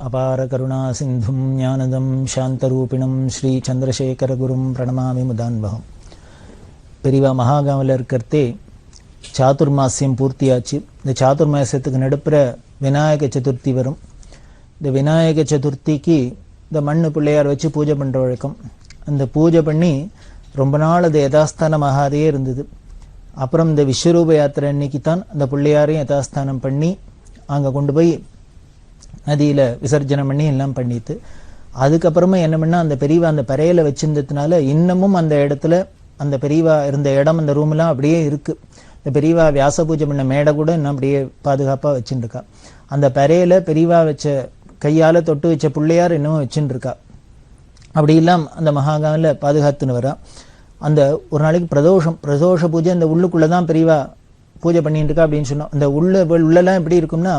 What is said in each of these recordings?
அபார கருணா சிந்தும் ஞானதம் சாந்தரூபிணம் ஸ்ரீ சந்திரசேகரகுரும் பிரணமாமி முதான்பகம். பெரியவா மகாகாவில் இருக்கிறதே சாதுர்மாசியம் பூர்த்தியாச்சு. இந்த சாதுர்மாசியத்துக்கு நடுப்புற விநாயக சதுர்த்தி வரும். இந்த விநாயக சதுர்த்திக்கு இந்த மண்ணு பிள்ளையார் வச்சு பூஜை பண்ணுற வழக்கம். அந்த பூஜை பண்ணி ரொம்ப நாள் அது யதாஸ்தானமாகாதே இருந்தது. அப்புறம் இந்த விஸ்வரூப யாத்திரை அன்னைக்கு தான் அந்த பிள்ளையாரையும் யதாஸ்தானம் பண்ணி அங்கே கொண்டு போய் நதியில் விசர்ஜனம் பண்ணி எல்லாம் பண்ணிட்டு அதுக்கப்புறமா என்ன பண்ணா அந்த பெரியவா அந்த பறையில வச்சிருந்ததுனால இன்னமும் அந்த இடத்துல அந்த பெரியவா இருந்த இடம் அந்த ரூம்லாம் அப்படியே இருக்கு. இந்த பெரியவா வியாச பூஜை பண்ண மேடை கூட இன்னும் அப்படியே பாதுகாப்பாக வச்சுட்டு இருக்கா. அந்த பறையில பெரியவா வச்ச கையால் தொட்டு வச்ச பிள்ளையார் இன்னமும் வச்சுட்டு இருக்கா. அப்படி இல்லாம அந்த மகாகாவில் பாதுகாத்துன்னு வரா. அந்த ஒரு நாளைக்கு பிரதோஷ பூஜை அந்த உள்ளுக்குள்ளதான் பெரியவா பூஜை பண்ணிட்டு இருக்கா அப்படின்னு சொன்னோம். அந்த உள்ளெல்லாம் எப்படி இருக்கும்னா,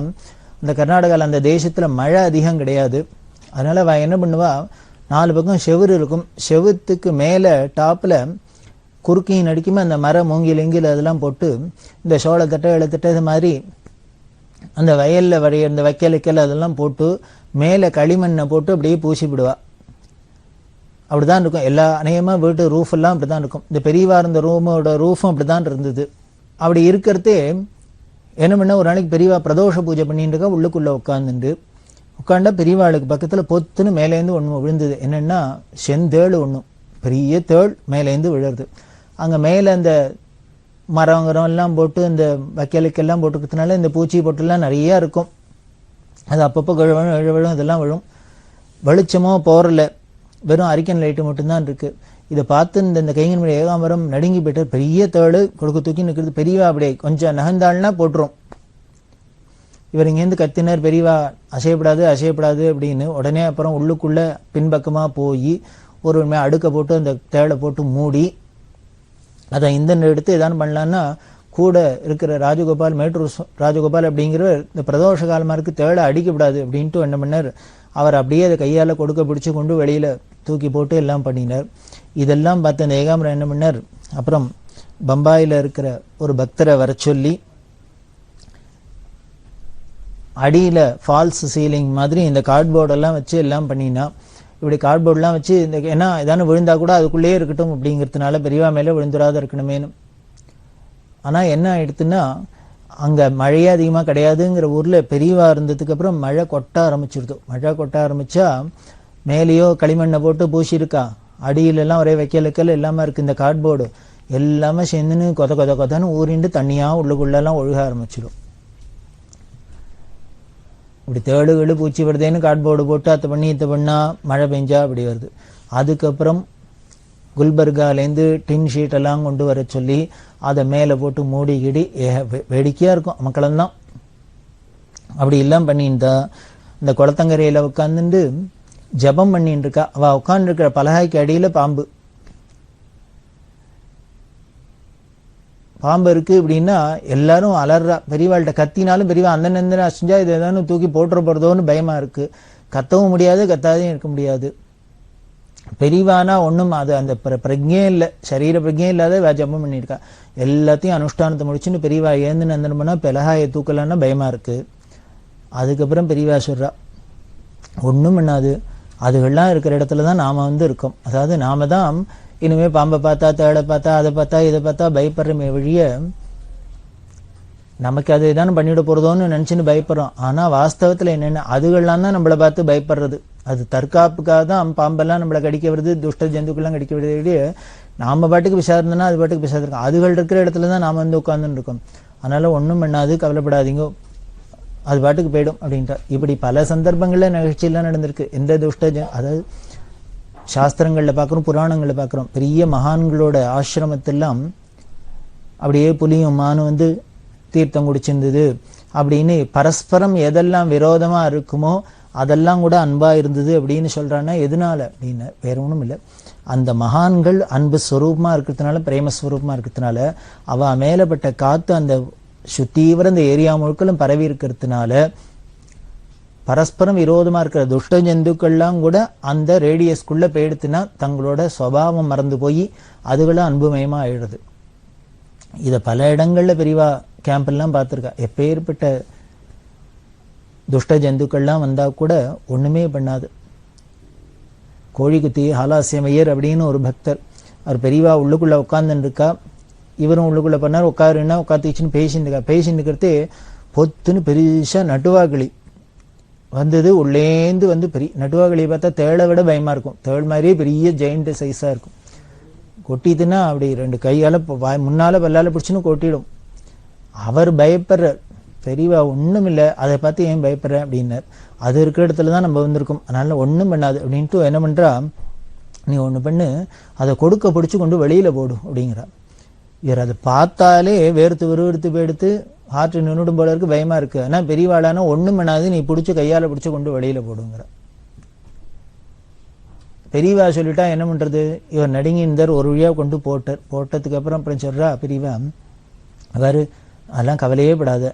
இந்த கர்நாடகாவில் அந்த தேசத்துல மழை அதிகம் கிடையாது. அதனால அவ என்ன பண்ணுவா, 4 பக்கம் செவுரு இருக்கும். செவுத்துக்கு மேல டாப்ல குறுக்கையும் நடிக்குமே அந்த மர மூங்கில் எங்கில் அதெல்லாம் போட்டு இந்த சோளத்தட்டை இளத்தட்டை இது மாதிரி அந்த வயல்ல வரைய இந்த வைக்கலுக்கல் அதெல்லாம் போட்டு மேல களிமண்ணை போட்டு அப்படியே பூசி விடுவா. அப்படிதான் இருக்கும். எல்லா அநேகமா வீட்டு ரூஃப் எல்லாம் அப்படிதான் இருக்கும். இந்த பெரியவா இருந்த ரூமோட ரூஃபும் அப்படிதான் இருந்தது. அப்படி இருக்கிறதே என்ன பண்ண, ஒரு நாளைக்கு பெரியவா பிரதோஷ பூஜை பண்ணிட்டு இருக்கா. உள்ளுக்குள்ள உட்காண்டா பெரியவாளுக்கு பக்கத்துல பொத்துன்னு மேலேருந்து ஒண்ணு விழுந்தது. என்னன்னா செந்தேள் ஒண்ணும் பெரிய தேள் மேலேருந்து விழுறது. அங்க மேல அந்த மரம் எல்லாம் போட்டு இந்த வைக்கலுக்கெல்லாம் போட்டுக்கிறதுனால இந்த பூச்சி பொட்டுலாம் நிறைய இருக்கும். அது அப்பப்போ விழும் இதெல்லாம் விழும். வெளிச்சமோ போறல, வெறும் அரிக்கன் லைட்டு மட்டும்தான் இருக்கு. இதை பார்த்து இந்த கைங்கன் ஏகாம்பரம் நடுங்கி போயிட்டு பெரிய தேடு கொடுக்க தூக்கி நிற்கிறது. பெரியவா அப்படியே கொஞ்சம் நகர்ந்தாள்னா போட்டுரும். இவர் இங்கேருந்து கத்தினர், பெரியவா அசையப்படாது அப்படின்னு. உடனே அப்புறம் உள்ளுக்குள்ள பின்பக்கமா போய் ஒரு அடுக்க போட்டு அந்த தேடை போட்டு மூடி அதை இந்த எடுத்து எதாவது பண்ணலான்னா கூட இருக்கிற ராஜகோபால், மேட்டூர் ராஜகோபால் அப்படிங்கிற இந்த பிரதோஷ காலமா இருக்கு, தேடை அடிக்கப்படாது அப்படின்ட்டு என்ன பண்ணார், அவர் அப்படியே அதை கையால் கொடுக்க பிடிச்சு கொண்டு வெளியில தூக்கி போட்டு எல்லாம் பண்ணினார். இதெல்லாம் பார்த்து அந்த ஏகாம்பரம் என்ன பண்ணார், அப்புறம் பம்பாயில இருக்கிற ஒரு பக்தரை வர சொல்லி அடியில ஃபால்ஸ் சீலிங் மாதிரி இந்த கார்ட்போர்டெல்லாம் வச்சு எல்லாம் பண்ணினா. இப்படி கார்ட்போர்டெல்லாம் வச்சு இந்த ஏன்னா ஏதானு விழுந்தா கூட அதுக்குள்ளேயே இருக்கட்டும் அப்படிங்கிறதுனால பெரியவா மேலே விழுந்துடாத இருக்கணுமேனு. ஆனா என்ன ஆயிடுத்துன்னா, அங்க மழையே அதிகமா கிடையாதுங்கிற ஊர்ல பெரியவா இருந்ததுக்கு அப்புறம் மழை கொட்ட ஆரம்பிச்சிருது. மழை கொட்ட ஆரம்பிச்சா மேலேயோ களிமண்ணை போட்டு பூசி இருக்கா, அடியில எல்லாம் ஒரே வைக்கலுக்கல் எல்லாமே இருக்கு. இந்த கார்ட்போர்டு எல்லாமே சேர்ந்துன்னு கொதன்னு ஊறிண்டு தண்ணியா உள்ளுக்குள்ளெல்லாம் ஒழுக ஆரம்பிச்சிடும். இப்படி தேடுகளு பூச்சி வருதேன்னு கார்ட்போர்டு போட்டு அத்தை பண்ணி இத்தை பண்ணா மழை பெஞ்சா அப்படி வருது. அதுக்கப்புறம் குல்பர்காலேருந்து டின் ஷீட் எல்லாம் கொண்டு வர சொல்லி அதை மேலே போட்டு மூடிக்கிடி வேடிக்கையா இருக்கும் மக்களெல்லாம். அப்படி எல்லாம் பண்ணியிருந்தா இந்த குளத்தங்கரையில உட்காந்துட்டு ஜபம் பண்ணிட்டு இருக்கா. அவ உட்கார்ந்து இருக்கிற பலகாய்க்கு அடியில பாம்பு இருக்கு அப்படின்னா எல்லாரும் அலறா. பெரியவாள்கிட்ட கத்தினாலும் பெரியவா அந்த அசிஞ்சா இது ஏதாவது தூக்கி போட்டுற போறதோன்னு பயமா இருக்கு. கத்தவும் முடியாது, கத்தாதையும் இருக்க முடியாது. பெரியவானா ஒண்ணும் அது அந்த பிரஜையே இல்லை, சரீர பிரஜையே இல்லாத ஜபம் பண்ணியிருக்கா. எல்லாத்தையும் அனுஷ்டானத்தை முடிச்சுன்னு பெரியவா ஏந்து நந்தனம்னா பெலகாயை தூக்கலான்னா பயமா இருக்கு. அதுக்கப்புறம் பெரியவா சொல்றா, ஒண்ணும் பண்ணாது, அதுகள்லாம் இருக்கிற இடத்துலதான் நாம இருக்கோம். அதாவது நாம தான் இனிமே பாம்பை பார்த்தா தேடை பார்த்தா அதை பார்த்தா இதை பார்த்தா பயப்படுறமே வழிய நமக்கு அது ஏதானு பண்ணிவிட போறதோன்னு நினைச்சுன்னு பயப்படுறோம். ஆனா வாஸ்தவத்துல என்னென்ன அதுகள்லாம் தான் நம்மளை பார்த்து பயப்படுறது. அது தற்காப்புக்காக தான் பாம்பெல்லாம் நம்மளை கடிக்க வருது, துஷ்ட ஜந்துக்கெல்லாம் கடிக்க வருது. நாம பாட்டுக்கு விசாரிந்தோம்னா அது பாட்டுக்கு விசாரிருக்கோம். அதுகள் இருக்கிற இடத்துல தான் நாம உட்கார்ந்துட்டு இருக்கோம். அதனால ஒண்ணும் பண்ணாது, கவலைப்படாதீங்க, அது பாட்டுக்கு போயிடும் அப்படின்ட்டா. இப்படி பல சந்தர்ப்பங்கள்ல நிகழ்ச்சியெல்லாம் நடந்திருக்கு. எந்த துஷ்ட அதாவது சாஸ்திரங்கள்ல பாக்குறோம், புராணங்கள்ல பாக்குறோம், பெரிய மகான்களோட ஆசிரமத்தெல்லாம் அப்படியே புலியும் மானும் தீர்த்தம் குடிச்சிருந்தது அப்படின்னு பரஸ்பரம் எதெல்லாம் விரோதமா இருக்குமோ அதெல்லாம் கூட அன்பா இருந்தது அப்படின்னு சொல்றான்னா எதனால அப்படின்னு வேற ஒண்ணும் இல்லை. அந்த மகான்கள் அன்பு ஸ்வரூபமா இருக்கிறதுனால, பிரேமஸ்வரூபமா இருக்கிறதுனால அவ மேலப்பட்ட காத்து அந்த சுத்தீவிர இந்த ஏரியா முழுக்களும் பரவி இருக்கிறதுனால பரஸ்பரம் விரோதமா இருக்கிற துஷ்ட ஜந்துக்கள்லாம் கூட அந்த ரேடியஸ்குள்ள போயிடுத்துனா தங்களோட சுபாவம் மறந்து போய் அதுகளும் அன்புமயமா ஆயிடுது. இதை பல இடங்கள்ல பெரியவா கேம்ப் எல்லாம் பார்த்திருக்கா. எப்பேற்பட்ட துஷ்ட ஜந்துக்கள்லாம் வந்தா கூட ஒண்ணுமே பண்ணாது. கோழிக்குத்தி ஹாலாசியமையர் அப்படின்னு ஒரு பக்தர், அவர் பெரியவா உள்ளுக்குள்ள உட்கார்ந்துன்னு இருக்கா, இவரும் உள்ளுக்குள்ள பண்ணார். உட்காருன்னா உட்காந்துச்சுன்னு பேசிட்டு இருக்கா. பேசிட்டு இருக்கிறதே பொத்துன்னு பெருசா நட்டுவாக்கிளி வந்தது. உள்ளேந்து வந்து பெரிய நட்டுவாக்கிளியை பார்த்தா தேளை விட பயமா இருக்கும். தேள் மாதிரியே பெரிய ஜெயிண்ட் சைஸா இருக்கும். கொட்டிதுன்னா அப்படி 2 கையால முன்னால பல்லால பிடிச்சுன்னு கொட்டிடும். அவர் பயப்படுறார். பெரியவா ஒண்ணும் இல்லை, அதை பார்த்து ஏன் பயப்படுற அப்படின்னார். அது இருக்கிற இடத்துல தான் நம்ம வந்திருக்கோம், அதனால ஒண்ணும் பண்ணாது அப்படின்ட்டு என்ன பண்றா, நீ ஒண்ணு பண்ணு, அதை கொடுக்க பிடிச்சு கொண்டு வெளியில போடு அப்படிங்கிறா. இவர் அதை பார்த்தாலே வேர்த்து விறுவிறுத்து போயிடுத்து, ஹார்ட் நின்றுடும் போல இருக்கு, பயமா இருக்கு. ஆனா பெரியவாளான ஒண்ணும் பண்ணாது, நீ பிடிச்சி கையால பிடிச்சு கொண்டு வெளியில போடுங்கிற. பெரியவா சொல்லிட்டா என்ன பண்றது, இவர் நடுங்கி இருந்தார். ஒரு வழியா கொண்டு போட்டதுக்கு அப்புறம் சொல்றா பெரியவா, அவரு அதெல்லாம் கவலையே படாத,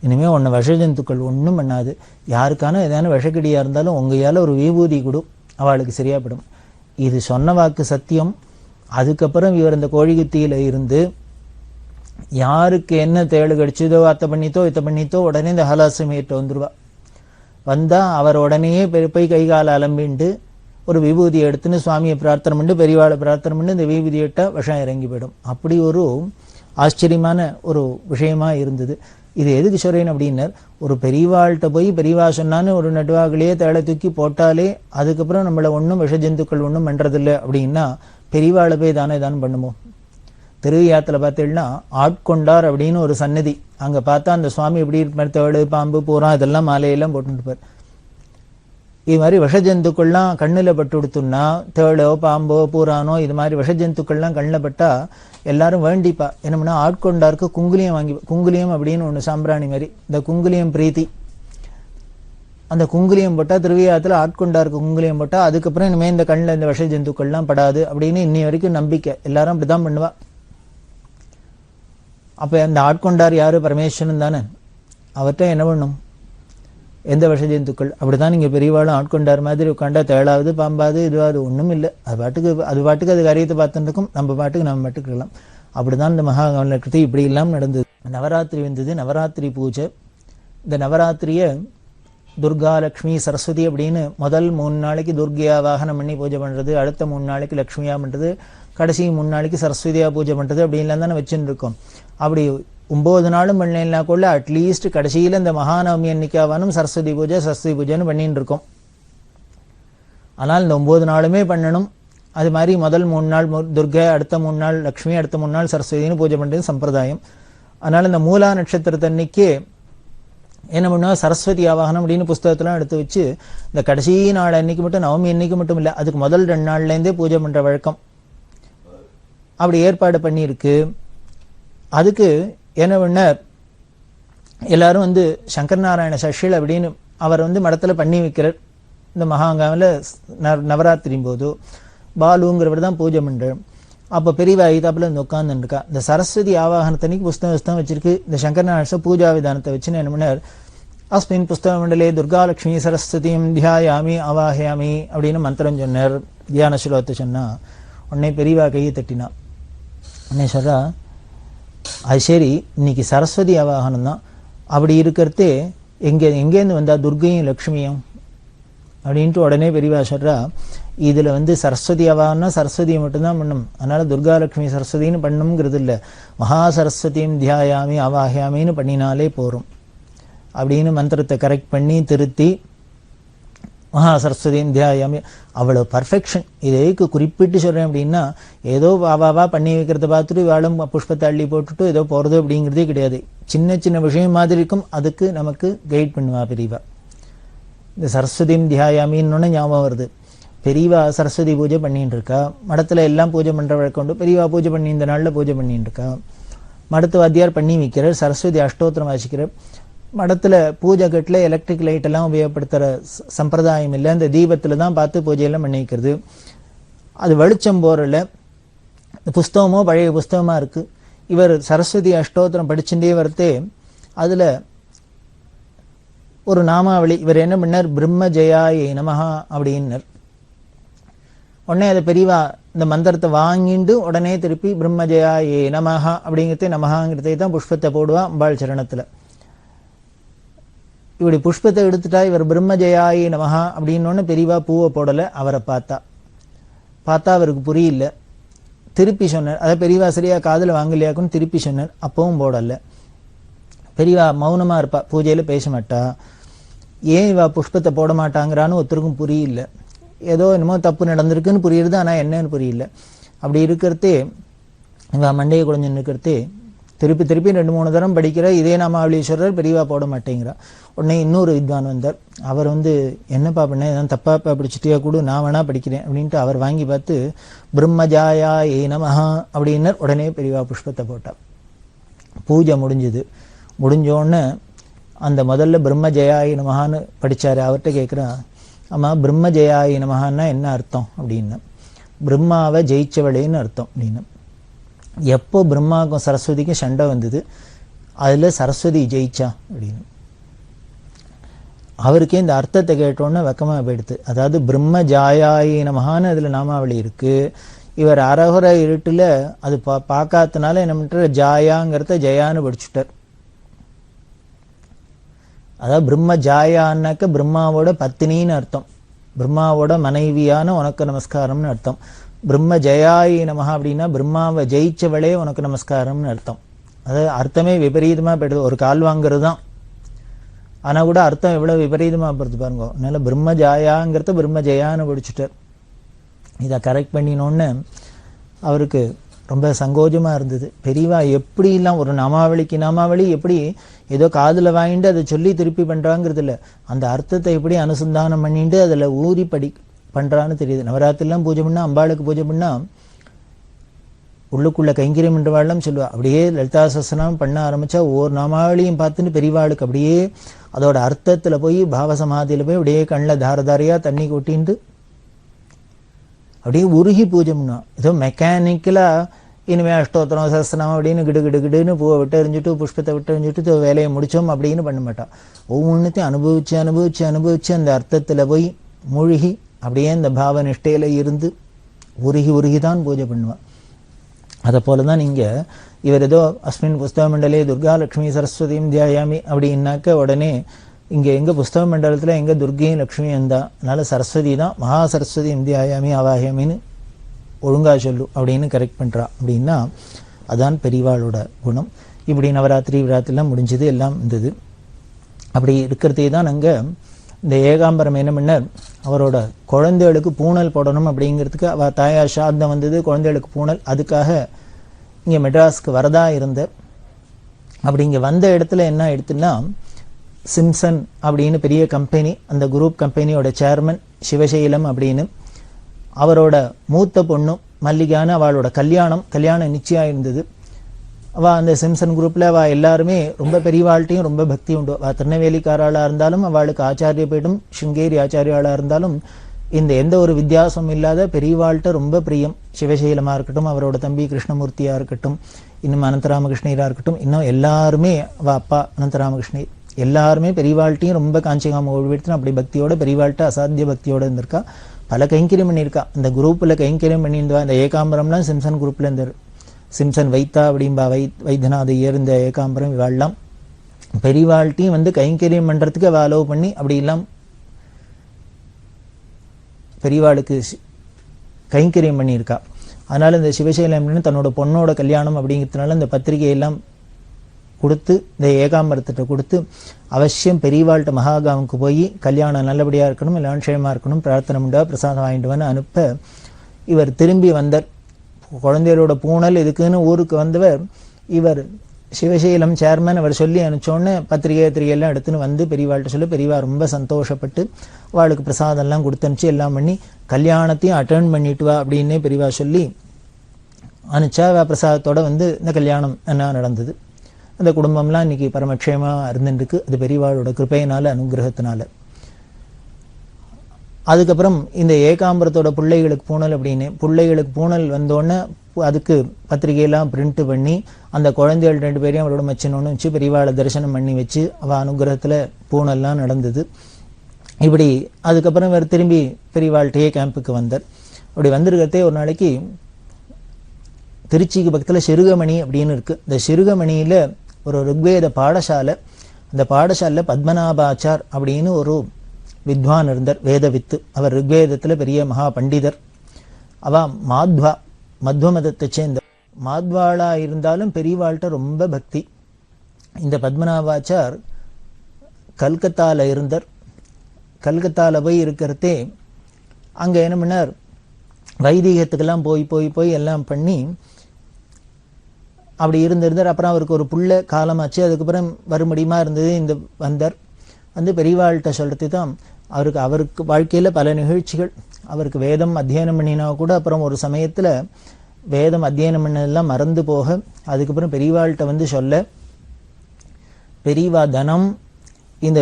இனிமே உன்னை விஷ ஜந்துக்கள் ஒன்றும் பண்ணாது. யாருக்கான ஏதான விஷக்கடியா இருந்தாலும் உங்கையால ஒரு விபூதி கொடு, அவளுக்கு சரியாப்படும். இது சொன்ன வாக்கு சத்தியம். அதுக்கப்புறம் இவர் இந்த கோழிக்குத்தியில இருந்து யாருக்கு என்ன தேடு கடிச்சதோ அத்தை பண்ணித்தோ இத்த பண்ணித்தோ உடனே இந்த ஹலாசமேட்ட வந்துருவா. வந்தா அவர் உடனேயே போய் கை கால அலம்பிண்டு ஒரு விபூதியை எடுத்துன்னு சுவாமியை பிரார்த்தனை பண்ணி பெரியவாளை பிரார்த்தனை பண்ணி இந்த விபூதியிட்ட விஷம் இறங்கி போயிடும். அப்படி ஒரு ஆச்சரியமான ஒரு விஷயமா இருந்தது. இது எதுக்கு சொல்றேன் அப்படின்னர், ஒரு பெரியவாள்கிட்ட போய் பெரியவா சொன்னான்னு ஒரு நடுவாகலையே தேளை தூக்கி போட்டாலே அதுக்கப்புறம் நம்மளை ஒன்றும் விஷ ஜந்துக்கள் ஒன்றும் பண்றதில்லை அப்படின்னா பெரியவாளை போய் தானே பண்ணுமோ. திருவியாத்துல பார்த்தீங்கன்னா ஆட்கொண்டார் அப்படின்னு ஒரு சன்னதி, அங்க பார்த்தா அந்த சுவாமி எப்படி இருப்பார், தேடு பாம்பு பூரா இதெல்லாம் மாலையெல்லாம் போட்டுருப்பார். இது மாதிரி விஷ ஜந்துக்கள்லாம் கண்ணுல பட்டு கொடுத்தோம்னா, தேளோ பாம்போ பூரானோ இது மாதிரி விஷ ஜந்துக்கள்லாம் கண்ணில் பட்டா எல்லாரும் வேண்டிப்பா. என்ன பண்ணா, ஆட்கொண்டாருக்கு குங்குலியம் வாங்கி, குங்குலியம் அப்படின்னு ஒண்ணு சாம்பிராணி மாதிரி, இந்த குங்குலியம் பிரீத்தி, அந்த குங்குலியம் போட்டா திருவியாத்துல ஆட்கொண்டாருக்கு குங்குலியம் போட்டா அதுக்கப்புறம் இனிமே இந்த கண்ணில் இந்த விஷ ஜந்துக்கள்லாம் படாது அப்படின்னு இன்னி வரைக்கும் நம்பிக்கை. எல்லாரும் அப்படிதான் பண்ணுவா. அப்ப அந்த ஆட்கொண்டார் யாரு, பரமேஸ்வரன் தானே. அவர்கிட்ட என்ன பண்ணும், எந்த விஷ ஜந்துக்கள். அப்படிதான் நீங்க பெரியவாளும் ஆட்கொண்டார் மாதிரி உட்காண்டா தேளாவது பாம்பாது இதுவாது ஒண்ணும் இல்லை, அது பாட்டுக்கு அது காரியத்தை பார்த்துட்டு இருக்கும், நம்ம பாட்டுக்கு இருக்கலாம். அப்படிதான் இந்த மகாகவலக்கிருதி இப்படி எல்லாம் நடந்தது. நவராத்திரி வந்தது, நவராத்திரி பூஜை. இந்த நவராத்திரிய துர்கா லக்ஷ்மி சரஸ்வதி அப்படின்னு முதல் 3 நாளைக்கு துர்கையா வாகனம் பண்ணி பூஜை பண்றது, அடுத்த 3 நாளைக்கு லக்ஷ்மியா பண்றது, கடைசி 3 நாளைக்கு சரஸ்வதியா பூஜை பண்றது அப்படின்லாம் தானே வச்சுட்டு இருக்கோம். அப்படி 9 நாளும் பண்ணலாம் கூட அட்லீஸ்ட் கடைசியில இந்த மகாநவமி அன்னைக்காவானும் சரஸ்வதி பூஜைன்னு பண்ணிட்டு இருக்கோம். ஆனால் இந்த 9 நாளுமே பண்ணணும். அது மாதிரி முதல் 3 நாள் துர்கை, அடுத்த 3 நாள் லக்ஷ்மி, அடுத்த 3 நாள் சரஸ்வதினு பூஜை பண்றது சம்பிரதாயம். அதனால இந்த மூலா நட்சத்திரத்தன்னைக்கே என்ன பண்ணுவா, சரஸ்வதி ஆவாகனம் அப்படின்னு புஸ்தகத்தெல்லாம் எடுத்து வச்சு இந்த கடைசி நாள் அன்னைக்கு மட்டும், நவமி அன்னைக்கு மட்டும் இல்லை, அதுக்கு முதல் 2 நாள்லேருந்தே பூஜை பண்ற வழக்கம் அப்படி ஏற்பாடு பண்ணியிருக்கு. அதுக்கு என்ன பண்ண, எல்லாரும் வந்து சங்கர நாராயண சஷில் அப்படின்னு அவர் வந்து மடத்துல பண்ணி வைக்கிறார். இந்த மகாங்காவில் நவராத்திரியும் போது பாலுங்கிறவர் தான் பூஜை பண்றார். அப்போ பெரியவா ஐதாப்புல இந்த உட்கார்ந்துருக்கா. இந்த சரஸ்வதி ஆவாகனத்தன்னைக்கு புஸ்தகம் வச்சிருக்கு. இந்த சங்கர நாராயண பூஜா விதானத்தை வச்சுன்னு என்ன பண்ணார், அஸ்மின் புஸ்தக மண்டலே துர்காலட்சுமி சரஸ்வதியும் தியாயாமி அவாஹயாமி அப்படின்னு மந்திரம் சொன்னார். தியான ஸ்லோகத்தை சொன்னா உடனே பெரியவா கையை தட்டினா. உடனே சொல்றா, அது சரி, இன்னைக்கு சரஸ்வதி ஆவாகனம் தான், அப்படி இருக்கிறதே எங்கேருந்து வந்தா துர்கையும் லக்ஷ்மியும் அப்படின்ட்டு உடனே பெரியவா சொல்றா, இதுல வந்து சரஸ்வதி ஆவாகனா சரஸ்வதியை மட்டும்தான் பண்ணும், அதனால துர்கா லட்சுமி சரஸ்வதினு பண்ணணுங்கிறது இல்லை, மகா சரஸ்வதியும் தியாயாமி அவாஹயாமின்னு பண்ணினாலே போறோம் அப்படின்னு மந்திரத்தை கரெக்ட் பண்ணி திருத்தி மகா சரஸ்வதியும் தியாயாமி. அவ்வளவு பர்ஃபெக்ஷன். இதைக்கு குறிப்பிட்டு சொல்றேன் அப்படின்னா, ஏதோ வாவா பண்ணி வைக்கிறத பார்த்துட்டு வாழும் புஷ்பத்தை அள்ளி போட்டுட்டு ஏதோ போறது அப்படிங்கிறதே கிடையாது. சின்ன சின்ன விஷயம் மாதிரி இருக்கும், அதுக்கு நமக்கு கைட் பண்ணுவா பெரியவா. இந்த சரஸ்வதியும் தியாயாமின்னு ஞாபகம் வருது. பெரியவா சரஸ்வதி பூஜை பண்ணிட்டு இருக்கா. மடத்துல எல்லாம் பூஜை பண்ற வழக்கம் உண்டு. பெரியவா பூஜை பண்ணி இந்த நாள்ல பூஜை பண்ணிட்டு இருக்கா. மடத்து வாத்தியார் பண்ணி வைக்கிறார், சரஸ்வதி அஷ்டோத்திரம் வாசிக்கிறார். மடத்துல பூஜை கட்டில் எலக்ட்ரிக் லைட் எல்லாம் உபயோகப்படுத்துற சம்பிரதாயம் இல்லை. இந்த தீபத்துல தான் பார்த்து பூஜையெல்லாம் பண்ணி வைக்கிறது. அது வெளிச்சம் போறல. புஸ்தகமோ பழைய புஸ்தகமா இருக்கு. இவர் சரஸ்வதி அஷ்டோத்திரம் படிச்சுட்டே வரத்தே அதுல ஒரு நாமாவளி, இவர் என்ன பண்ணார், பிரம்ம ஜெயாயே நமஹா அப்படின்னார். உடனே அதை பெரியவா இந்த மந்திரத்தை வாங்கிட்டு உடனே திருப்பி பிரம்ம ஜெயாயே நமஹா அப்படிங்கிறதே நமஹாங்கிறதே தான் புஷ்பத்தை போடுவா அம்பாள் சரணத்துல. இப்படி புஷ்பத்தை எடுத்துட்டா இவர் பிரம்மஜயாயி நமஹா அப்படின்னு பெரியவா பூவை போடலை. அவரை பார்த்தா அவருக்கு புரியல. திருப்பி சொன்னார். அதை பெரியவா சரியா காதில் வாங்கலையாக்குன்னு திருப்பி சொன்னார். அப்பவும் போடலை. பெரியவா மௌனமா இருப்பா, பூஜையில பேச மாட்டா. ஏன் இவா புஷ்பத்தை போட மாட்டாங்கிறான்னு ஒருத்தருக்கும் புரியல. ஏதோ என்னமோ தப்பு நடந்திருக்குன்னு புரியுது, ஆனா என்னன்னு புரியல. அப்படி இருக்கிறதே இவா மண்டையை குழஞ்சு நிற்கிறதே திருப்பி 2-3 தரம் படிக்கிற இதே நாமாவளீஸ்வரர் பெரியவா போட மாட்டேங்கிறா. உடனே இன்னொரு வித்வான் வந்தார். அவர் என்னப்பா பண்ண, ஏதாவது தப்பாப்பா படிச்சுட்டியா கூட, நான் வேணா படிக்கிறேன் அப்படின்ட்டு அவர் வாங்கி பார்த்து பிரம்மஜாயா ஏ நமஹா அப்படின்னர். உடனே பெரியவா புஷ்பத்தை போட்டா. பூஜை முடிஞ்சோடனே அந்த முதல்ல பிரம்மஜயாயி நமஹான்னு படிச்சாரு. அவர்கிட்ட கேட்குறா, ஆமா பிரம்மஜயாயி நமஹான்னா என்ன அர்த்தம் அப்படின்னு. பிரம்மாவை ஜெயிச்சவளேன்னு அர்த்தம் அப்படின்னு. எப்போ பிரம்மாவுக்கும் சரஸ்வதிக்கும் சண்டை வந்தது, அதுல சரஸ்வதி ஜெயிச்சா அப்படின்னு. அவருக்கே இந்த அர்த்தத்தை கேட்டோன்னு வெக்கமா போயிடுது. அதாவது பிரம்மஜாயாயி நமஹான்னு அதுல நாமாவளி இருக்கு. இவர் அரகுர இருட்டுல அது பார்க்காதனால என்ன பண்ற, ஜாயாங்கிறத ஜெயான்னு படிச்சுட்டார். அதாவது பிரம்ம ஜாயான்னாக்க பிரம்மாவோட பத்தினின்னு அர்த்தம், பிரம்மாவோட மனைவியான உனக்கு நமஸ்காரம்னு அர்த்தம். பிரம்ம ஜெயாயி நமஹா அப்படின்னா பிரம்மாவை ஜெயிச்சவளே உனக்கு நமஸ்காரம்னு அர்த்தம். அதாவது அர்த்தமே விபரீதமா போயிடுது. ஒரு கால் வாங்குறது தான், ஆனா கூட அர்த்தம் எவ்வளவு விபரீதமா போறது பாருங்க. அதனால பிரம்ம ஜாயாங்கிறத பிரம்ம ஜெயான்னு படிச்சுட்டார். இதை கரெக்ட் பண்ணினோன்னு அவருக்கு ரொம்ப சங்கோஜமா இருந்தது. பெரியவா எப்படிலாம் ஒரு நாமாவளி எப்படி ஏதோ காதுல வாங்கிட்டு அதை சொல்லி திருப்பி பண்றாங்கிறது இல்லை, அந்த அர்த்தத்தை எப்படி அனுசந்தானம் பண்ணிட்டு அதுல ஊறி பண்றான்னு தெரியுது. நவராத்திரிலாம் பூஜை பண்ணா, அம்பாளுக்கு பூஜை பண்ணா உள்ளுக்குள்ள கைங்கரியம் என்றவாள்லாம் சொல்லுவா. அப்படியே லலிதா சஹஸ்ரநாமம் பண்ண ஆரம்பிச்சா ஒவ்வொரு நாமாவளியும் பார்த்துட்டு பெரியவாளுக்கு அப்படியே அதோட அர்த்தத்துல போய் பாவசமாதியில போய் அப்படியே கண்ணில் தாரதாரியா தண்ணி கொட்டின்ட்டு அப்படியே உருகி பூஜை பண்ணுவா. ஏதோ மெக்கானிக்கலா இனிமே அஷ்டோத்திரம் சஹஸ்ரநாமம் அப்படின்னு கிடுன்னு பூவை விட்டு எறிஞ்சிட்டு புஷ்பத்தை விட்டு எறிஞ்சிட்டு வேலையை முடிச்சோம் அப்படின்னு பண்ண மாட்டா. ஒவ்வொன்றுத்தையும் அனுபவிச்சு அந்த அர்த்தத்துல போய் மூழ்கி அப்படியே இந்த பாவ நிஷ்டையில இருந்து உருகிதான் பூஜை பண்ணுவான். அதை போலதான் இங்க இவர் ஏதோ அஸ்மின் புஸ்தக மண்டலே துர்கா லட்சுமி சரஸ்வதியும் தியாயாமி அப்படின்னாக்க உடனே இங்க எங்க புஸ்தக மண்டலத்துல எங்க துர்கையும் லட்சுமியும் இருந்தா, அதனால சரஸ்வதி தான், மகா சரஸ்வதி தியாயாமி அவாஹியமின்னு ஒழுங்கா சொல்லு அப்படின்னு கரெக்ட் பண்றா. அப்படின்னா அதான் பெரியவாளோட குணம். இப்படி நவராத்திரி விராத்திரிலாம் முடிஞ்சது, எல்லாம் இருந்தது. அப்படி இருக்கிறதே தான் அங்க இந்த ஏகாம்பரம் என்ன பண்ணார், அவரோட குழந்தைகளுக்கு பூணல் போடணும் அப்படிங்கிறதுக்கு அவ தாயார் சாத்தம் வந்தது, குழந்தைகளுக்கு பூணல். அதுக்காக இங்க மெட்ராஸ்க்கு வரதா இருந்தார். அப்படி இங்க வந்த இடத்துல என்ன எடுத்துன்னா, சிம்சன் அப்படின்னு பெரிய கம்பெனி, அந்த குரூப் கம்பெனியோட சேர்மன் சிவசைலம் அப்படின்னு, அவரோட மூத்த பொண்ணு மல்லிகான்னு அவளோட கல்யாணம் நிச்சயம் இருந்தது. அவ அந்த சிம்சன் குரூப்ல அவ எல்லாருமே ரொம்ப பெரியவாழ்ட்டையும் ரொம்ப பக்தி உண்டு. அவ திருநெல்வேலிக்காராளா இருந்தாலும், அவளுக்கு ஆச்சாரிய பீடம் சிங்கேரி ஆச்சாரியாளா இருந்தாலும், இந்த எந்த ஒரு வித்தியாசமும் இல்லாத பெரியவாழ்கிட்ட ரொம்ப பிரியம். சிவசைலமா இருக்கட்டும், அவரோட தம்பி கிருஷ்ணமூர்த்தியா இருக்கட்டும், இன்னும் அனந்தராமகிருஷ்ணரா இருக்கட்டும், இன்னும் எல்லாருமே அவ அப்பா அனந்தராமகிருஷ்ணர் எல்லாருமே பெரியவாழ்ட்டையும் ரொம்ப காஞ்சிகாம ஓடிவிடுத்து அப்படி பக்தியோட பெரியவாழ்கிட்ட அசாத்திய பக்தியோட இருந்திருக்கா. பல கைங்கரியம் பண்ணியிருக்கா. இந்த குரூப்ல கைங்கரியம் பண்ணியிருந்தா. இந்த ஏகாம்பரம்லாம் சிம்சன் குரூப்ல இருந்தார். சிம்சன் வைத்தா அப்படின்பா வைத்தியநாத ஐயர், இந்த ஏகாம்பரம் இவாள்லாம் பெரியவாழ்ட்டையும் கைங்கரியம் பண்றதுக்கு அவ அலோவ் பண்ணி அப்படி எல்லாம் பெரியவாளுக்கு கைங்கரியம் பண்ணியிருக்கா. அதனால இந்த சிவசைலம் தன்னோட பொண்ணோட கல்யாணம் அப்படிங்கிறதுனால இந்த பத்திரிகையெல்லாம் கொடுத்து, இந்த ஏகாம்பரத்திட்ட கொடுத்து, அவசியம் பெரியவாள்கிட்ட மகாகாவுக்கு போய் கல்யாணம் நல்லபடியா இருக்கணும், எல்லாம் க்ஷேமா இருக்கணும், பிரார்த்தனை உண்டா, பிரசாதம் வாங்கிட்டுவான்னு அனுப்ப இவர் திரும்பி வந்தார். குழந்தைகளோட பூணல் இதுக்குன்னு ஊருக்கு வந்தவர் இவர் சிவசைலம் சேர்மன் அவர் சொல்லி அனுப்பிச்சோன்னு பத்திரிகையெல்லாம் எடுத்துன்னு வந்து பெரியவாள்கிட்ட சொல்லி, பெரியவா ரொம்ப சந்தோஷப்பட்டு அவளுக்கு பிரசாதம் எல்லாம் கொடுத்து அனுப்பிச்சு எல்லாம் பண்ணி கல்யாணத்தையும் அட்டெண்ட் பண்ணிட்டு வா அப்படின்னே பெரியவா சொல்லி அனுப்பிச்சா. பிரசாதத்தோட இந்த கல்யாணம் என்ன நடந்தது. அந்த குடும்பம்லாம் இன்னைக்கு பரமக்ஷேமா இருந்துருக்கு. அது பெரியவாளோட கிருபையினால அனுகிரகத்தினால. அதுக்கப்புறம் இந்த ஏகாம்பரத்தோட பிள்ளைகளுக்கு பூணல் அப்படின்னு, பிள்ளைகளுக்கு பூணல் வந்தோடனே அதுக்கு பத்திரிகையெல்லாம் பிரிண்ட் பண்ணி அந்த குழந்தைகள் 2 பேரையும் அவரோட மச்சினோன்னு வச்சு பெரியவாளை தரிசனம் பண்ணி வச்சு அவ அனுகிரகத்துல பூணல்லாம் நடந்தது. இப்படி அதுக்கப்புறம் இவர் திரும்பி பெரியவாள்கிட்டயே கேம்புக்கு வந்தார். அப்படி வந்திருக்கிறதே ஒரு நாளைக்கு திருச்சிக்கு பக்கத்துல சிறுகமணி அப்படின்னு இருக்கு. இந்த சிறுகமணியில ஒரு ருக்வேத பாடசாலை, அந்த பாடசாலையில் பத்மநாபாச்சார் அப்படின்னு ஒரு வித்வான் இருந்தார், வேதவித்து. அவர் ரிக்வேதத்துல பெரிய மகா பண்டிதர். அவ மத்வ மதத்தை சேர்ந்த மாத்வாளா இருந்தாலும் பெரியவாள்கிட்ட ரொம்ப பக்தி. இந்த பத்மநாபாச்சார் கல்கத்தால இருந்தார். கல்கத்தால போய் இருக்கிறதே அங்க என்ன பண்ணார், வைதிகத்துக்கெல்லாம் போய் எல்லாம் பண்ணி அப்படி இருந்தார். அப்புறம் அவருக்கு ஒரு புள்ள காலமாச்சு. அதுக்கப்புறம் வரும்படியுமா இருந்தது. இந்த வந்தார் வந்து பெரியவாள்கிட்ட சொல்றது தான் அவருக்கு வாழ்க்கையில பல நிகழ்ச்சிகள். அவருக்கு வேதம் அத்தியனம் பண்ணினா கூட அப்புறம் ஒரு சமயத்துல வேதம் அத்தியனம் பண்ணதெல்லாம் மறந்து போக, அதுக்கப்புறம் பெரியவாள்கிட்ட வந்து சொல்ல, பெரியவா தனம் இந்த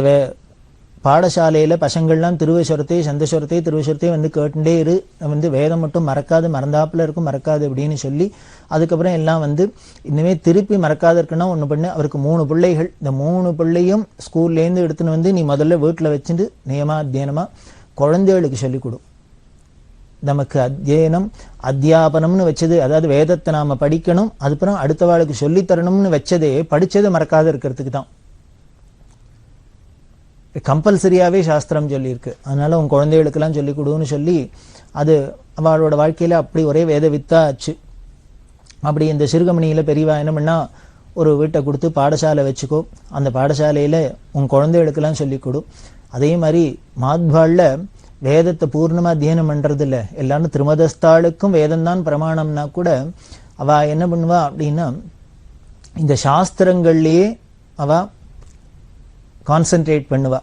பாடசாலையில பசங்கள்லாம் திருவஸ்வரத்தை திருவஸ்வரத்தை வந்து கேட்டுட்டே இரு, வந்து வேதம் மட்டும் மறக்காது, மறந்தாப்புல இருக்கும் மறக்காது அப்படின்னு சொல்லி, அதுக்கப்புறம் எல்லாம் வந்து இனிமே திருப்பி மறக்காது இருக்குன்னா ஒண்ணு பண்ணு. அவருக்கு 3 பிள்ளைகள். இந்த 3 பிள்ளையும் ஸ்கூல்ல இருந்து எடுத்துன்னு வந்து நீ முதல்ல வீட்டுல வச்சுட்டு நியமாத்தியனமா குழந்தைகளுக்கு சொல்லிக் கொடு. நமக்கு அத்தியாபனம்னு வச்சது, அதாவது வேதத்தை நாம படிக்கணும், அதுக்கப்புறம் அடுத்தவாளுக்கு சொல்லித்தரணும்னு வச்சதே படிச்சதை மறக்காத இருக்கிறதுக்கு தான். கம்பல்சரியாவே சாஸ்திரம் சொல்லியிருக்கு. அதனால உன் குழந்தைகளுக்கெல்லாம் சொல்லிக் கொடுன்னு சொல்லி அது அவளோட வாழ்க்கையில அப்படி ஒரே வேத வித்தா ஆச்சு. அப்படி இந்த சிறுகமணியில பெரியவா என்ன பண்ணா, ஒரு வீட்டை கொடுத்து பாடசாலை வச்சுக்கோ, அந்த பாடசாலையில உன் குழந்தைகளுக்கெல்லாம் சொல்லிக் கொடு. அதே மாதிரி மாத்வாள்ல வேதத்தை பூர்ணமா அத்தியனம் பண்றது இல்ல, எல்லாரும் திருமதஸ்தாளுக்கும் வேதம் தான் பிரமாணம்னா கூட அவ என்ன பண்ணுவா அப்படின்னா, இந்த சாஸ்திரங்கள்லயே அவ கான்சென்ட்ரேட் பண்ணுவா.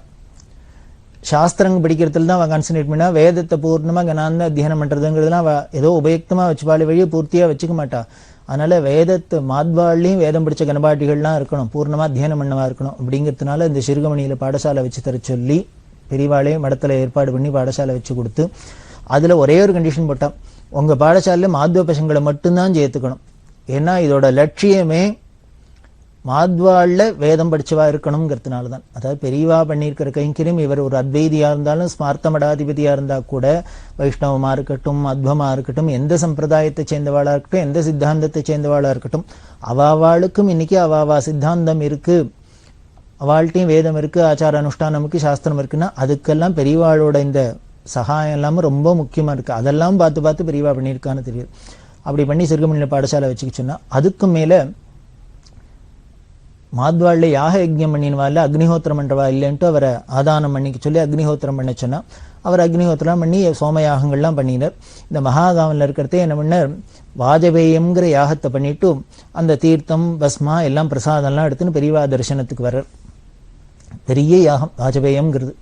சாஸ்திரங்க படிக்கிறதுல தான் அவ கான்சென்ட்ரேட் பண்ணா. வேதத்தை பூர்ணமா கனாந்த அத்தியனம் பண்றதுங்கிறதுலாம் அவ ஏதோ உபயுக்தமா வச்சுப்பாளே வழியை பூர்த்தியா வச்சுக்க மாட்டா. அதனால வேதத்தை மாத்வாள்லையும் வேதம் படிச்ச கனபாட்டிகள்லாம் இருக்கணும், பூர்ணமா அத்தியனம் பண்ணவா இருக்கணும். அப்படிங்கிறதுனால இந்த சிறுகமணியில பாடசாலை வச்சு தர சொல்லி பெரியவாளே மடத்துல ஏற்பாடு பண்ணி பாடசாலை வச்சு கொடுத்து, அதுல ஒரே ஒரு கண்டிஷன் போட்டா, உங்க பாடசாலையில மாத்வ பசங்களை மட்டும்தான் சேர்த்துக்கணும். ஏன்னா இதோட லட்சியமே மாத்வாள்ல வேதம் படிச்சவா இருக்கணுங்கிறதுனாலதான். அதாவது பெரியவா பண்ணியிருக்கிற கைங்கரியம், இவர் ஒரு அத்வைதியா இருந்தாலும் ஸ்மார்த்த மடாதிபதியா இருந்தா கூட, வைஷ்ணவமா இருக்கட்டும் அத்வமா இருக்கட்டும், எந்த சம்பிரதாயத்தை சேர்ந்தவாளா இருக்கட்டும், எந்த சித்தாந்தத்தை சேர்ந்தவாளா இருக்கட்டும், அவாவாளுக்கும் இன்னைக்கு அவாவா சித்தாந்தம் இருக்கு, அவள்கிட்டையும் வேதம் இருக்கு, ஆச்சார அனுஷ்டானம் இருக்கு, சாஸ்திரம் இருக்குன்னா அதுக்கெல்லாம் பெரியவாளோட இந்த சகாயம் எல்லாமே ரொம்ப முக்கியமா இருக்கு. அதெல்லாம் பார்த்து பெரியவா பண்ணியிருக்கான்னு தெரியுது. அப்படி பண்ணி சிறுகமணியில பாடசாலை வச்சுக்க சொன்னா, அதுக்கு மேல மாத்வாள்ல யாக யஜ்ஞம் பண்ணினவாள் அக்னிஹோத்திரம் பண்றவா இல்லைன்ட்டு அவரை ஆதானம் பண்ணிக்க சொல்லி அக்னிஹோத்திரம் பண்ண சொன்னா, அவர் அக்னிஹோத்திரம் பண்ணி சோமயாகங்கள்லாம் பண்ணினார். இந்த மகாகாவன்ல இருக்கிறதே என்ன பண்ணார், வாஜபேயம்ங்கிற யாகத்தை பண்ணிட்டு அந்த தீர்த்தம் பஸ்மா எல்லாம் பிரசாதம்லாம் எடுத்துன்னு பெரியவா தரிசனத்துக்கு வர்றார். பெரிய யாகம் வாஜபேயம்ங்கிறது.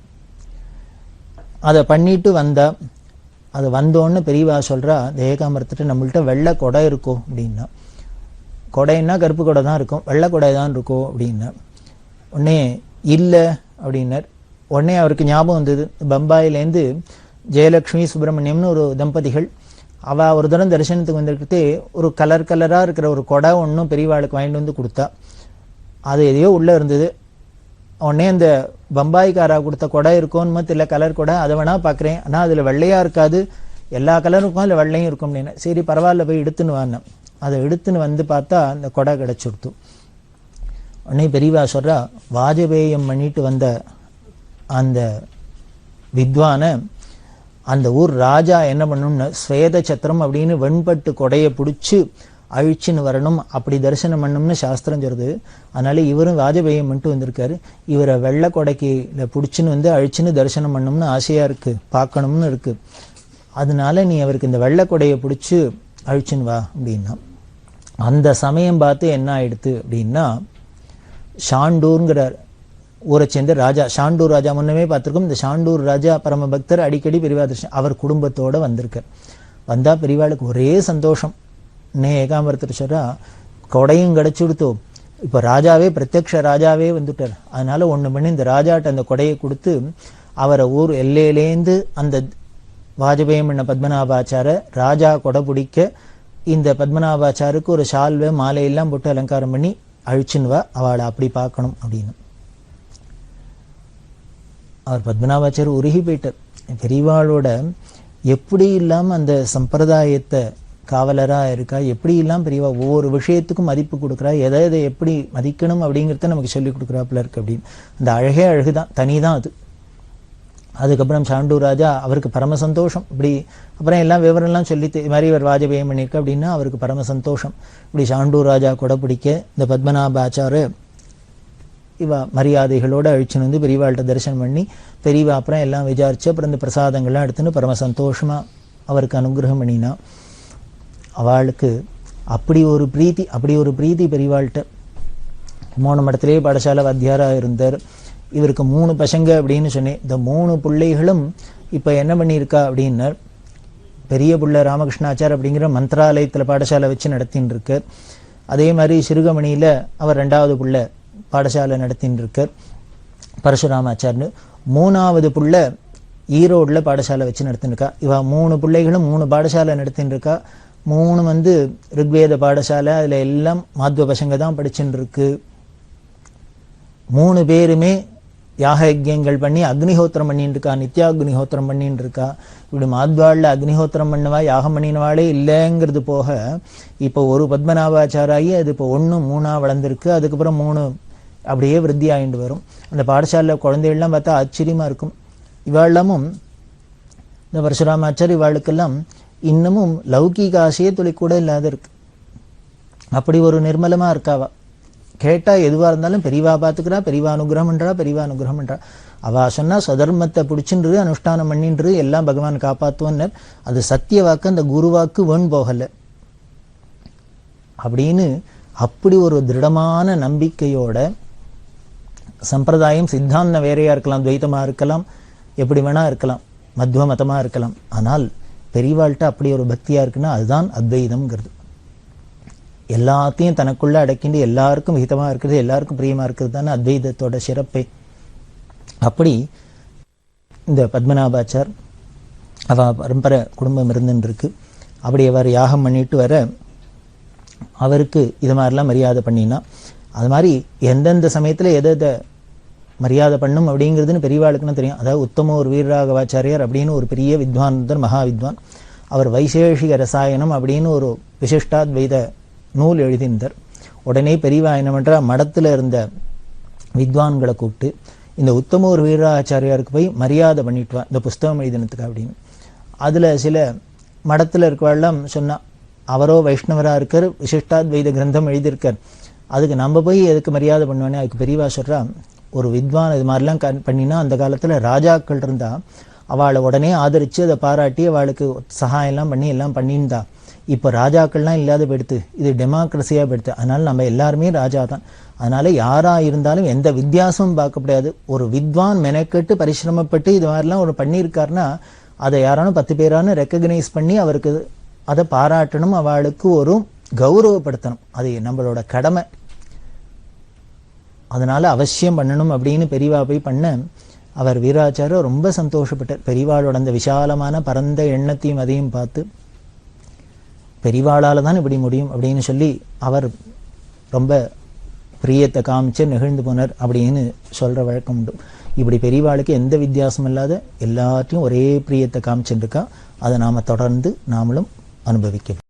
அதை பண்ணிட்டு வந்தா, அது வந்தோன்னு பெரியவா சொல்றா, தேகாமரத்துட்டு நம்மள்ட்ட வெள்ளை கொடை இருக்கோ அப்படின்னா, கொடைன்னா கருப்பு கொடை தான் இருக்கும், வெள்ளை கொடை தான் இருக்கும் அப்படின்னா, உடனே இல்லை அப்படின்னார். உடனே அவருக்கு ஞாபகம் வந்தது, பம்பாயிலேருந்து ஜெயலட்சுமி சுப்பிரமணியம்னு ஒரு தம்பதிகள், அவ ஒரு தரம் தரிசனத்துக்கு வந்திருக்கிட்டே ஒரு கலரா இருக்கிற ஒரு கொடை ஒன்றும் பெரியவாளுக்கு வாங்கிட்டு வந்து கொடுத்தா. அது எதையோ உள்ள இருந்தது. உடனே அந்த பம்பாய்க்காரா கொடுத்த கொடை இருக்கும்னு தெரியல, கலர் கொடை, அதை வேணா பாக்குறேன், ஆனா அதுல வெள்ளையா இருக்காது, எல்லா கலருக்கும் அதுல வெள்ளையும் இருக்கும் அப்படின்னு. சரி பரவாயில்ல போய் எடுத்துன்னு வாங்க. அதை எடுத்துன்னு வந்து பார்த்தா அந்த கொடை கிடைச்சுடுத்து. உடனே பெரியவா சொல்றா, வாஜபேயம் பண்ணிட்டு வந்த அந்த வித்வான அந்த ஊர் ராஜா என்ன பண்ணணும்னு, ஸ்வேத சத்திரம் அப்படின்னு வெண்பட்டு கொடையை பிடிச்சு அழிச்சுன்னு வரணும், அப்படி தரிசனம் பண்ணணும்னு சாஸ்திரம் சொல்றது. அதனால இவரும் வாஜபேயம் பண்ணிட்டு வந்திருக்காரு. இவரை வெள்ளை கொடைக்கு பிடிச்சுன்னு வந்து அழிச்சுன்னு தரிசனம் பண்ணணும்னு ஆசையா இருக்கு, பார்க்கணும்னு இருக்கு. அதனால நீ அவருக்கு இந்த வெள்ளை கொடையை பிடிச்சு அழிச்சுன்னு வா அப்படின்னா. அந்த சமயம் பார்த்து என்ன ஆயிடுத்து அப்படின்னா, ஷாண்டூர்ங்கிற ஊரை சேர்ந்த ராஜா, ஷாண்டூர் ராஜா முன்னமே பார்த்திருக்கோம். இந்த ஷாண்டூர் ராஜா பரம பக்தர், அடிக்கடி பெரியவா தரிசனம், அவர் குடும்பத்தோட வந்திருக்கார். வந்தா பெரியவாளுக்கு ஒரே சந்தோஷம். ஏகாம்பரத்தில் சொல்றா, கொடையும் கிடைச்சுடுத்தோ, இப்ப ராஜாவே பிரத்யக்ஷ ராஜாவே வந்துட்டார். அதனால ஒண்ணு பண்ணி இந்த ராஜாட்ட அந்த கொடையை கொடுத்து அவரை ஊர் எல்லையிலேந்து அந்த வாஜபேயம் பண்ண பத்மநாபாச்சார ராஜா கொடை பிடிக்க, இந்த பத்மநாபாச்சாருக்கு ஒரு ஷால்வை மாலையெல்லாம் போட்டு அலங்காரம் பண்ணி அழிச்சுன்னுவா, அவளை அப்படி பார்க்கணும் அப்படின்னு. அவர் பத்மநாபாச்சார் உருகி போயிட்டார். பெரியவாளோட எப்படி இல்லாம அந்த சம்பிரதாயத்தை காவலராக இருக்கா, எப்படிலாம் பெரியவா ஒவ்வொரு விஷயத்துக்கும் மதிப்பு கொடுக்குறா, எதை எதை எப்படி மதிக்கணும் அப்படிங்கிறத நமக்கு சொல்லிக் கொடுக்குறாப்புல இருக்கு அப்படின்னு. அந்த அழகே அழகுதான், தனி தான் அது. அதுக்கப்புறம் சாண்டூர் ராஜா அவருக்கு பரம சந்தோஷம். இப்படி அப்புறம் எல்லாம் விவரம்லாம் சொல்லி இது மாதிரி இவர் வாஜபேயம் பண்ணியிருக்க அப்படின்னா அவருக்கு பரம சந்தோஷம். இப்படி சாண்டூர் ராஜா கொடை பிடிக்க இந்த பத்மநாப ஆச்சார இவ மரியாதைகளோடு அழிச்சுன்னு வந்து பெரியவாள்கிட்ட தரிசனம் பண்ணி பெரியவா அப்புறம் எல்லாம் விசாரிச்சு அப்புறம் இந்த பிரசாதங்கள்லாம் எடுத்துன்னு பரம சந்தோஷமா அவருக்கு அனுகிரகம் பண்ணினா. அவளுக்கு அப்படி ஒரு பிரீத்தி பெரியவாள்கிட்ட. கும்போணம் மடத்திலேயே பாடசாலை வாத்தியாராக இருந்தார். இவருக்கு 3 பசங்க அப்படின்னு சொன்னேன். இந்த 3 பிள்ளைகளும் இப்போ என்ன பண்ணியிருக்கா அப்படின்னா, பெரிய பிள்ளை ராமகிருஷ்ணாச்சார் அப்படிங்கிற மந்திராலயத்தில் பாடசாலை வச்சு நடத்தின்னு இருக்கார். அதே மாதிரி சிறுகமணியில் அவர் 2வது பிள்ளை பாடசாலை நடத்தின்னு இருக்கார் பரசுராமாச்சார்னு. 3வது பிள்ளை ஈரோடில் பாடசாலை வச்சு நடத்தின்னு இவ 3 பிள்ளைகளும் 3 பாடசாலை நடத்தின்னு இருக்கா. 3 வந்து ரிக்வேத பாடசாலை, அதில் எல்லாம் மாத்வ பசங்க தான் படிச்சுட்டு இருக்கு. 3 பேருமே யாக யஜ்யங்கள் பண்ணி அக்னிஹோத்திரம் பண்ணிட்டு இருக்கா, நித்யாக்னிஹோத்திரம் பண்ணிட்டு இருக்கா. இப்படி மாத்வாளில் அக்னிஹோத்திரம் பண்ணவா யாகம் பண்ணினவாளே இல்லைங்கிறது போக இப்போ ஒரு பத்மநாபாச்சாராயி அது இப்போ 1 3 வளர்ந்துருக்கு. அதுக்கப்புறம் 3 அப்படியே விருத்தி ஆகிட்டு வரும். அந்த பாடசாலையில் குழந்தைகள்லாம் பார்த்தா ஆச்சரியமா இருக்கும். இவாழமும் இந்த பரசுராமாச்சார் இவாளுக்கெல்லாம் இன்னமும் லௌகீக ஆசையே துளி கூட இல்லாத இருக்கு. அப்படி ஒரு நிர்மலமா இருக்காவா. கேட்டா எதுவா இருந்தாலும் பெரியவா பார்த்துக்கிறா, பெரியவா அனுகிரகம் பண்றா. அவ சொன்னா சதர்மத்தை பிடிச்சின்று அனுஷ்டானம் பண்ணின்று எல்லாம் பகவான் காப்பாத்துவன்னு. அது சத்திய வாக்கு, அந்த குருவாக்கு வேண் போகல அப்படின்னு அப்படி ஒரு திருடமான நம்பிக்கையோட சம்பிரதாயம் சித்தாந்தம் வேறையா இருக்கலாம், துவைத்தமா இருக்கலாம், எப்படி வேணா இருக்கலாம், மத்வ மதமா இருக்கலாம். ஆனால் பெரியவாள்கிட்ட அப்படி ஒரு பக்தியா இருக்குன்னா அதுதான் அத்வைதம்ங்கிறது. எல்லாத்தையும் தனக்குள்ள அடக்கிண்டு எல்லாருக்கும் ஹிதமா இருக்கிறது, எல்லாருக்கும் பிரியமா இருக்கிறது தானே அத்வைதத்தோட சிறப்பே. அப்படி இந்த பத்மநாபாச்சார் அவ பரம்பரை குடும்பம் இருந்துன்னு இருக்கு. அப்படி அவர் யாகம் பண்ணிட்டு வர அவருக்கு இது மாதிரிலாம் மரியாதை பண்ணினா, அது மாதிரி எந்தெந்த சமயத்தில் எதை மரியாதை பண்ணும் அப்படிங்கிறதுன்னு பெரியவாளுக்குன்னு தெரியும். அதாவது உத்தம ஒரு வீரராகவாச்சாரியார் அப்படின்னு ஒரு பெரிய வித்வான், மகா வித்வான். அவர் வைசேஷிக ரசாயனம் அப்படின்னு ஒரு விசிஷ்டாத்வைத நூல் எழுதினார். உடனே பெரியவா என்ன பண்றா, மடத்தில் இருந்த வித்வான்களை கூப்பிட்டு இந்த உத்தம ஒரு வீரராச்சாரியாருக்கு போய் மரியாதை பண்ணிட்டு வா இந்த புஸ்தகம் எழுதினத்துக்கு அப்படின்னு. அதில் சில மடத்தில் இருக்கவாள்லாம் சொன்னா, அவரோ வைஷ்ணவராக இருக்கார், விசிஷ்டாத்வைத கிரந்தம் எழுதியிருக்கார், அதுக்கு நம்ம போய் எதுக்கு மரியாதை பண்ணுவேன்னு. அதுக்கு பெரியவா சொல்றா, ஒரு வித்வான் இது மாதிரிலாம் பண்ணினா அந்த காலத்தில் ராஜாக்கள் இருந்தா அவளை உடனே ஆதரித்து அதை பாராட்டி அவளுக்கு சகாயம்லாம் பண்ணி எல்லாம் பண்ணியிருந்தா. இப்போ ராஜாக்கள்லாம் இல்லாத போயிடுத்து, இது டெமோக்ரஸியாக போயிடுத்து. அதனால நம்ம எல்லாருமே ராஜா தான். அதனால யாரா இருந்தாலும் எந்த வித்தியாசமும் பார்க்கப்படாது. ஒரு வித்வான் மெனக்கெட்டு பரிசிரமப்பட்டு இது மாதிரிலாம் ஒரு பண்ணியிருக்காருன்னா அதை யாரானும் 10 பேரானு ரெக்கக்னைஸ் பண்ணி அவருக்கு அதை பாராட்டணும், அவளுக்கு ஒரு கௌரவப்படுத்தணும். அது நம்மளோட கடமை. அதனால அவசியம் பண்ணணும் அப்படின்னு பெரியவா போய் பண்ண அவர் வீராச்சாரியர் ரொம்ப சந்தோஷப்பட்டார். பெரியவாளோட அந்த விசாலமான பரந்த எண்ணத்தையும் அதையும் பார்த்து பெரியவாளால தான் இப்படி முடியும் அப்படின்னு சொல்லி அவர் ரொம்ப பிரியத்தை காமிச்சு நெகிழ்ந்து போனார் அப்படின்னு சொல்ற வழக்கம் உண்டு. இப்படி பெரியவாளுக்கு எந்த வித்தியாசம் இல்லாத எல்லாத்தையும் ஒரே பிரியத்தை காமிச்சுருக்கா. அதை நாம தொடர்ந்து நாமளும் அனுபவிக்க